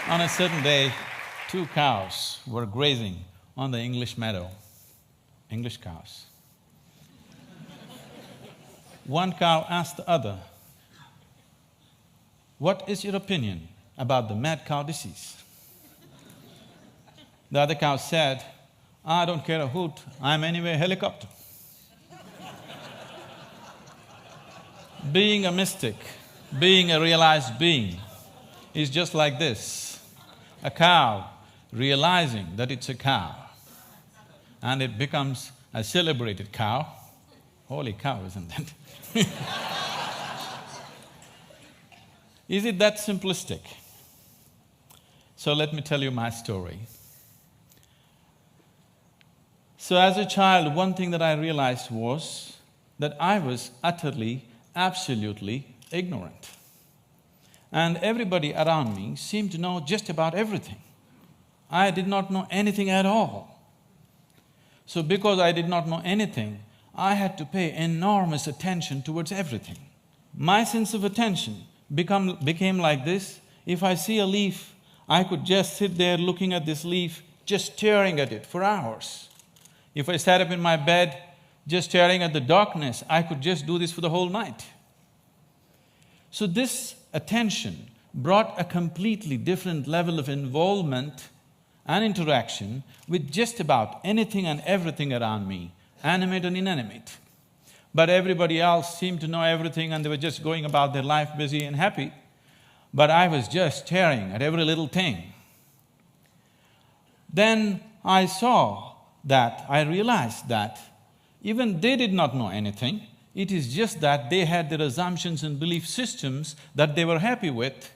On a certain day, two cows were grazing on the English meadow, English cows. One cow asked the other, "What is your opinion about the mad cow disease?" The other cow said, "I don't care a hoot, I'm anyway a helicopter." Being a mystic, being a realized being is just like this. A cow realizing that it's a cow and it becomes a celebrated cow. Holy cow, isn't it? Is it that simplistic? So let me tell you my story. So as a child, one thing that I realized was that I was utterly, absolutely ignorant. And everybody around me seemed to know just about everything. I did not know anything at all. So because I did not know anything, I had to pay enormous attention towards everything. My sense of attention became like this. If I see a leaf, I could just sit there looking at this leaf, just staring at it for hours. If I sat up in my bed, just staring at the darkness, I could just do this for the whole night. So this attention brought a completely different level of involvement and interaction with just about anything and everything around me, animate and inanimate. But everybody else seemed to know everything and they were just going about their life busy and happy. But I was just staring at every little thing. Then I realized that even they did not know anything. It is just that they had their assumptions and belief systems that they were happy with,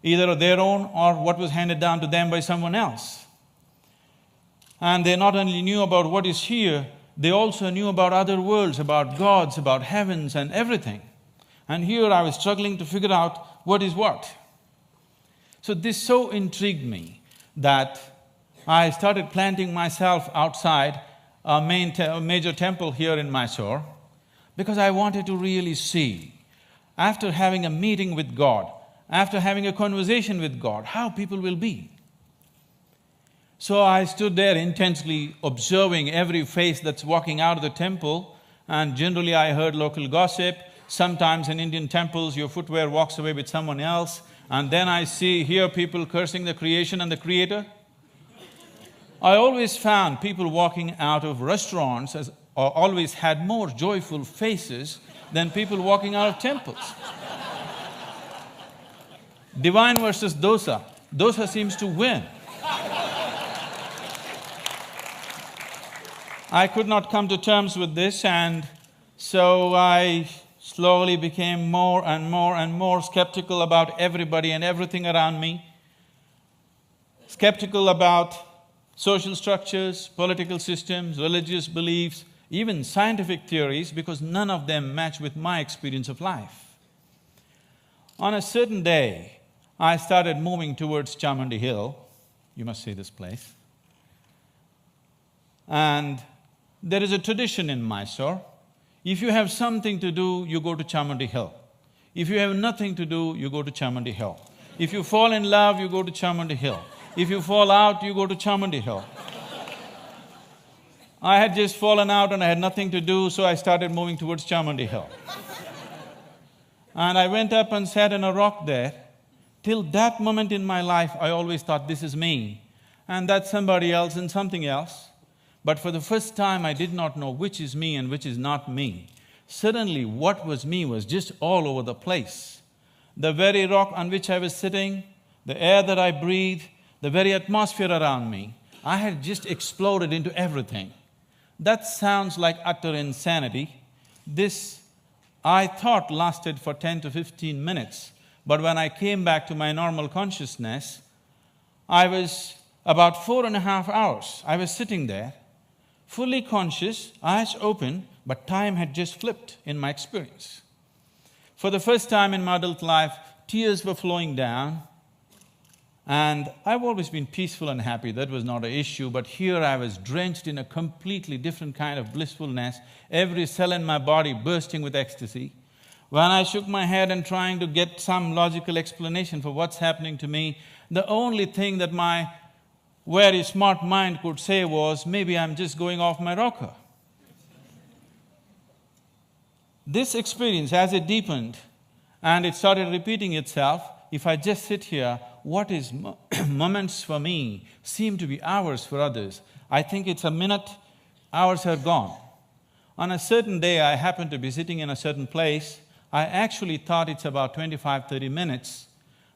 either their own or what was handed down to them by someone else. And they not only knew about what is here, they also knew about other worlds, about gods, about heavens and everything. And here I was struggling to figure out what is what. So this so intrigued me that I started planting myself outside a major temple here in Mysore because I wanted to really see, after having a meeting with God, after having a conversation with God, how people will be. So I stood there intensely observing every face that's walking out of the temple, and generally I heard local gossip. Sometimes in Indian temples, your footwear walks away with someone else, and then I hear people cursing the creation and the creator. I always found people walking out of restaurants always had more joyful faces than people walking out of temples. Divine versus dosa. Dosa seems to win. I could not come to terms with this, and so I slowly became more and more and more skeptical about everybody and everything around me. Skeptical about social structures, political systems, religious beliefs, even scientific theories, because none of them match with my experience of life. On a certain day, I started moving towards Chamandi Hill. You must see this place. And there is a tradition in Mysore. If you have something to do, you go to Chamandi Hill. If you have nothing to do, you go to Chamandi Hill. If you fall in love, you go to Chamandi Hill. If you fall out, you go to Chamandi Hill. I had just fallen out and I had nothing to do, so I started moving towards Chamandi Hill. And I went up and sat on a rock there. Till that moment in my life, I always thought, this is me, and that's somebody else and something else. But for the first time, I did not know which is me and which is not me. Suddenly, what was me was just all over the place. The very rock on which I was sitting, the air that I breathed, the very atmosphere around me, I had just exploded into everything. That sounds like utter insanity. This, I thought, lasted for 10 to 15 minutes. But when I came back to my normal consciousness, I was about 4.5 hours. I was sitting there, fully conscious, eyes open, but time had just flipped in my experience. For the first time in my adult life, tears were flowing down, and I've always been peaceful and happy, that was not an issue, but here I was drenched in a completely different kind of blissfulness, every cell in my body bursting with ecstasy. When I shook my head and trying to get some logical explanation for what's happening to me, The only thing that my very smart mind could say was, maybe I'm just going off my rocker. This experience, as it deepened and it started repeating itself, if I just sit here, what is moments for me seem to be hours for others. I think it's a minute, hours are gone. On a certain day, I happened to be sitting in a certain place. I actually thought it's about 25–30 minutes,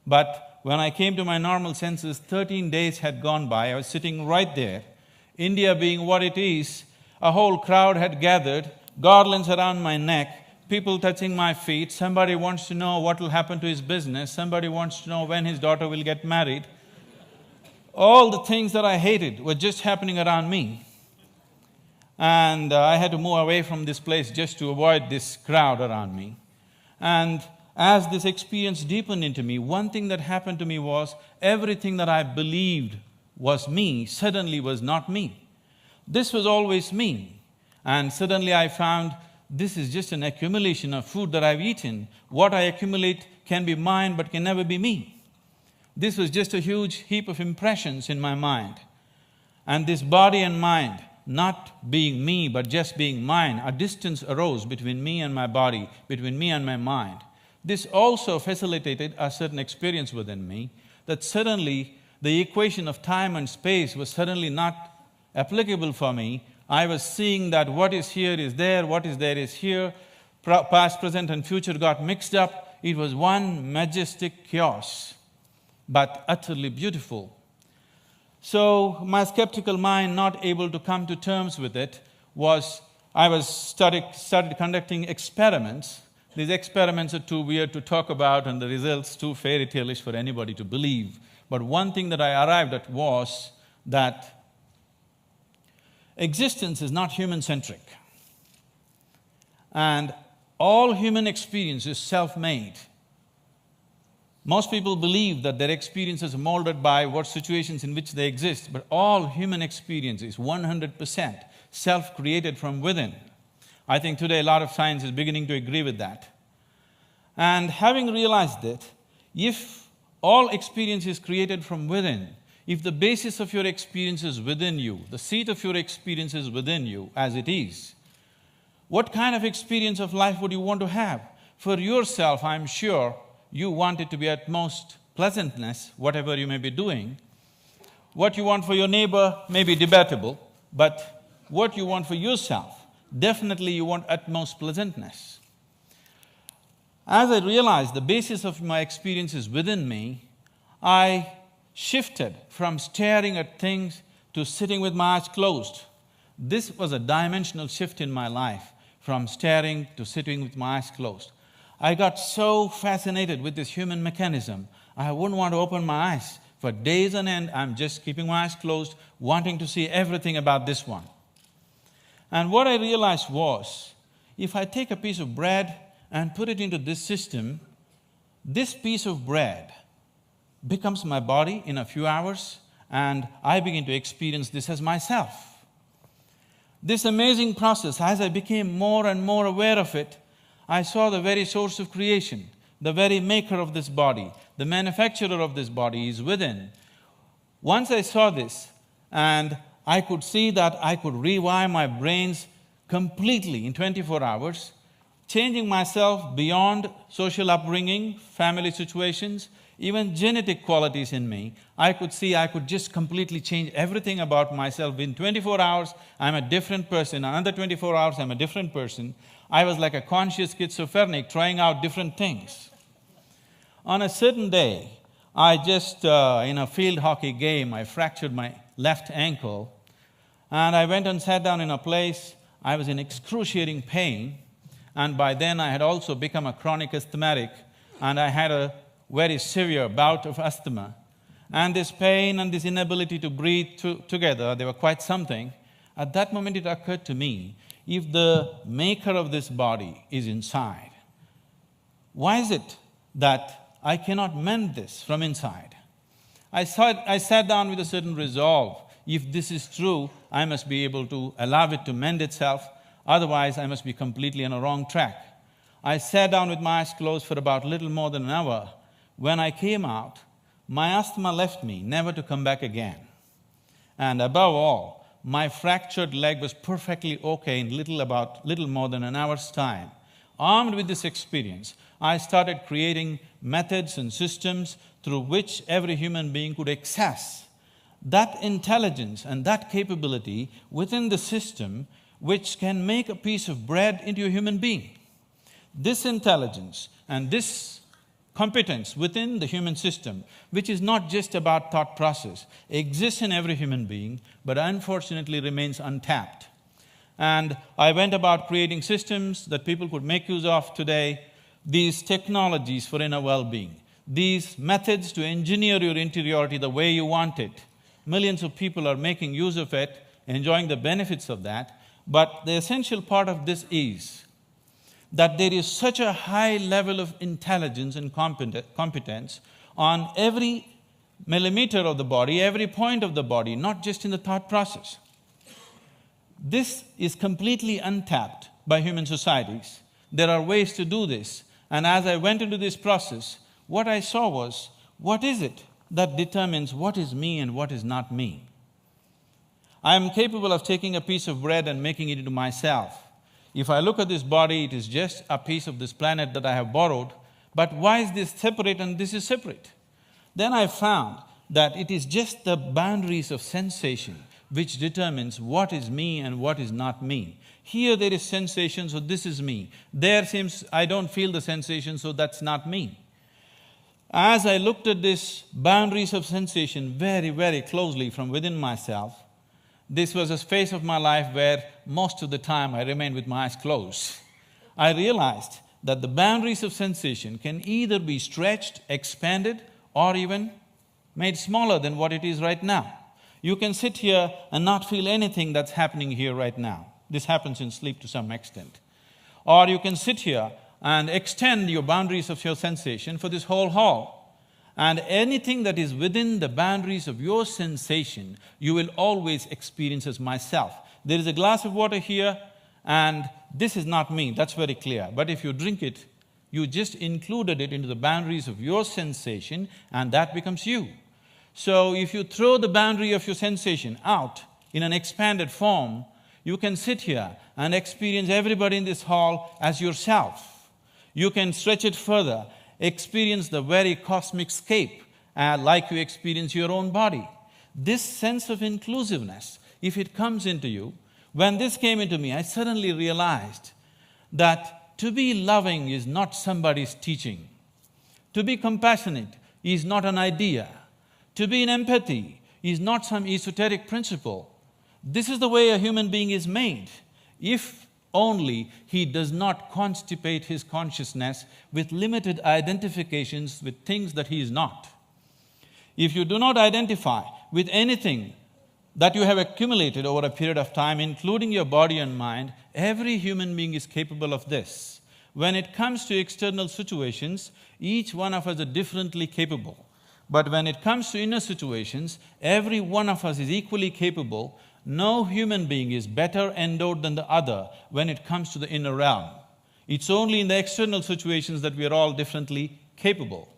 but when I came to my normal senses, 13 days had gone by. I was sitting right there. India being what it is, a whole crowd had gathered, garlands around my neck, people touching my feet, somebody wants to know what will happen to his business, somebody wants to know when his daughter will get married. All the things that I hated were just happening around me. And I had to move away from this place just to avoid this crowd around me. And as this experience deepened into me, one thing that happened to me was everything that I believed was me suddenly was not me. This was always me. And suddenly I found this is just an accumulation of food that I've eaten. What I accumulate can be mine but can never be me. This was just a huge heap of impressions in my mind. And this body and mind, not being me but just being mine, a distance arose between me and my body, between me and my mind. This also facilitated a certain experience within me, that suddenly the equation of time and space was suddenly not applicable for me. I was seeing that what is here is there, what is there is here, past, present and future got mixed up. It was one majestic chaos, but utterly beautiful. So my skeptical mind, not able to come to terms with it, started conducting experiments. These experiments are too weird to talk about and the results too fairy tale-ish for anybody to believe. But one thing that I arrived at was that existence is not human-centric. And all human experience is self-made. Most people believe that their experiences are molded by what situations in which they exist, but all human experience is 100% self-created from within. I think today a lot of science is beginning to agree with that. And having realized that, if all experience is created from within, if the basis of your experience is within you, the seat of your experience is within you as it is, what kind of experience of life would you want to have? For yourself, I'm sure, you want it to be at most pleasantness, whatever you may be doing. What you want for your neighbor may be debatable, but what you want for yourself, definitely you want utmost pleasantness. As I realized the basis of my experience is within me, I shifted from staring at things to sitting with my eyes closed. This was a dimensional shift in my life, from staring to sitting with my eyes closed. I got so fascinated with this human mechanism, I wouldn't want to open my eyes. For days on end, I'm just keeping my eyes closed, wanting to see everything about this one. And what I realized was, if I take a piece of bread and put it into this system, this piece of bread becomes my body in a few hours, and I begin to experience this as myself. This amazing process, as I became more and more aware of it, I saw the very source of creation, the very maker of this body, the manufacturer of this body is within. Once I saw this, and I could see that I could rewire my brains completely in 24 hours, changing myself beyond social upbringing, family situations, even genetic qualities in me. I could see I could just completely change everything about myself. In 24 hours, I'm a different person. Another 24 hours, I'm a different person. I was like a conscious schizophrenic trying out different things. On a certain day, I just, in a field hockey game, I fractured my left ankle, and I went and sat down in a place. I was in excruciating pain, and by then I had also become a chronic asthmatic, and I had a very severe bout of asthma. And this pain and this inability to breathe together, they were quite something. At that moment it occurred to me, if the maker of this body is inside, why is it that I cannot mend this from inside? I sat down with a certain resolve. If this is true, I must be able to allow it to mend itself, otherwise I must be completely on a wrong track. I sat down with my eyes closed for about little more than an hour. When I came out, My asthma left me, never to come back again. And above all, my fractured leg was perfectly okay in little more than an hour's time. Armed with this experience, I started creating methods and systems through which every human being could access that intelligence and that capability within the system which can make a piece of bread into a human being. This intelligence and this competence within the human system, which is not just about thought process, exists in every human being, but unfortunately remains untapped. And I went about creating systems that people could make use of today, these technologies for inner well-being, these methods to engineer your interiority the way you want it. Millions of people are making use of it, enjoying the benefits of that, but the essential part of this is that there is such a high level of intelligence and competence on every millimeter of the body, every point of the body, not just in the thought process. This is completely untapped by human societies. There are ways to do this, and as I went into this process, what I saw was, what is it that determines what is me and what is not me? I am capable of taking a piece of bread and making it into myself. If I look at this body, it is just a piece of this planet that I have borrowed, but why is this separate and this is separate? Then I found that it is just the boundaries of sensation which determines what is me and what is not me. Here there is sensation, so this is me. There seems I don't feel the sensation, so that's not me. As I looked at this boundaries of sensation very, very closely from within myself, this was a phase of my life where most of the time I remained with my eyes closed. I realized that the boundaries of sensation can either be stretched, expanded, or even made smaller than what it is right now. You can sit here and not feel anything that's happening here right now. This happens in sleep to some extent. Or you can sit here and extend your boundaries of your sensation for this whole hall. And anything that is within the boundaries of your sensation, you will always experience as myself. There is a glass of water here, and this is not me, that's very clear. But if you drink it, you just included it into the boundaries of your sensation, and that becomes you. So if you throw the boundary of your sensation out in an expanded form, you can sit here and experience everybody in this hall as yourself. You can stretch it further, experience the very cosmic scape like you experience your own body. This sense of inclusiveness, if it comes into you, when this came into me, I suddenly realized that to be loving is not somebody's teaching. To be compassionate is not an idea. To be in empathy is not some esoteric principle. This is the way a human being is made. If only he does not constipate his consciousness with limited identifications with things that he is not. If you do not identify with anything that you have accumulated over a period of time, including your body and mind, every human being is capable of this. When it comes to external situations, each one of us are differently capable. But when it comes to inner situations, every one of us is equally capable. No human being is better endowed than the other when it comes to the inner realm. It's only in the external situations that we are all differently capable.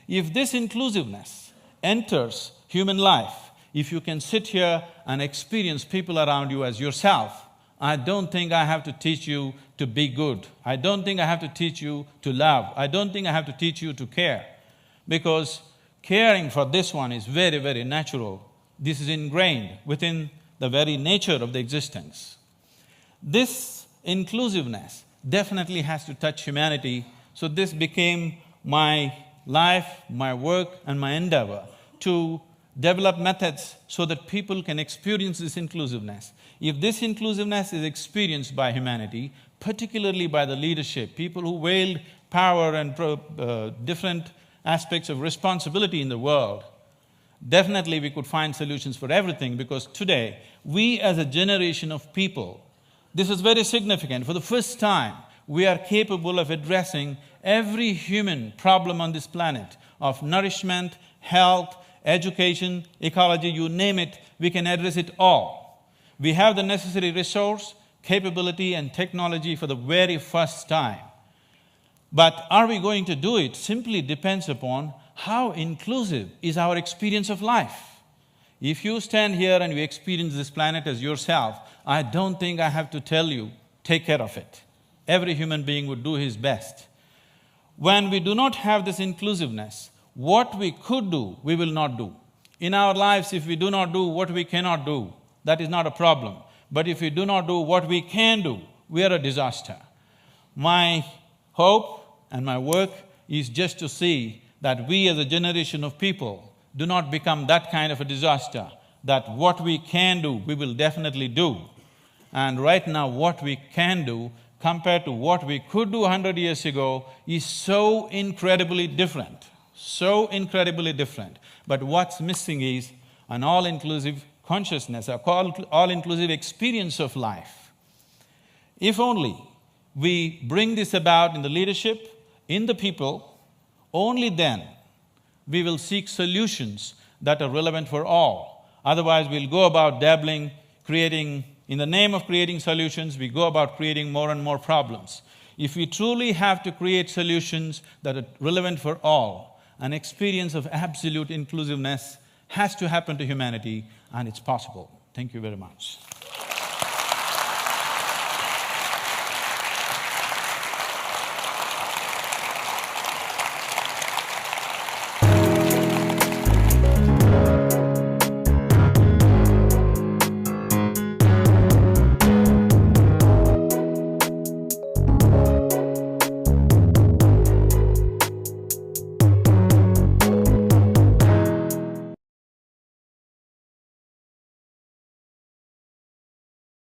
If this inclusiveness enters human life, if you can sit here and experience people around you as yourself, I don't think I have to teach you to be good. I don't think I have to teach you to love. I don't think I have to teach you to care, because caring for this one is very, very natural. This is ingrained within the very nature of the existence. This inclusiveness definitely has to touch humanity, so this became my life, my work and my endeavor to develop methods so that people can experience this inclusiveness. If this inclusiveness is experienced by humanity, particularly by the leadership, people who wield power and different aspects of responsibility in the world, definitely we could find solutions for everything, because today, we as a generation of people, this is very significant, for the first time, we are capable of addressing every human problem on this planet of nourishment, health, education, ecology, you name it, we can address it all. We have the necessary resource, capability and technology for the very first time. But are we going to do it simply depends upon how inclusive is our experience of life. If you stand here and you experience this planet as yourself, I don't think I have to tell you, take care of it. Every human being would do his best. When we do not have this inclusiveness, what we could do, we will not do. In our lives, if we do not do what we cannot do, that is not a problem. But if we do not do what we can do, we are a disaster. My hope and my work is just to see that we as a generation of people do not become that kind of a disaster, that what we can do, we will definitely do. And right now, what we can do compared to what we could do 100 years ago is so incredibly different, so incredibly different. But what's missing is an all-inclusive consciousness, a all-inclusive experience of life. If only we bring this about in the leadership, in the people, only then we will seek solutions that are relevant for all. Otherwise, we'll go about dabbling, creating… In the name of creating solutions, we go about creating more and more problems. If we truly have to create solutions that are relevant for all, an experience of absolute inclusiveness has to happen to humanity, and it's possible. Thank you very much.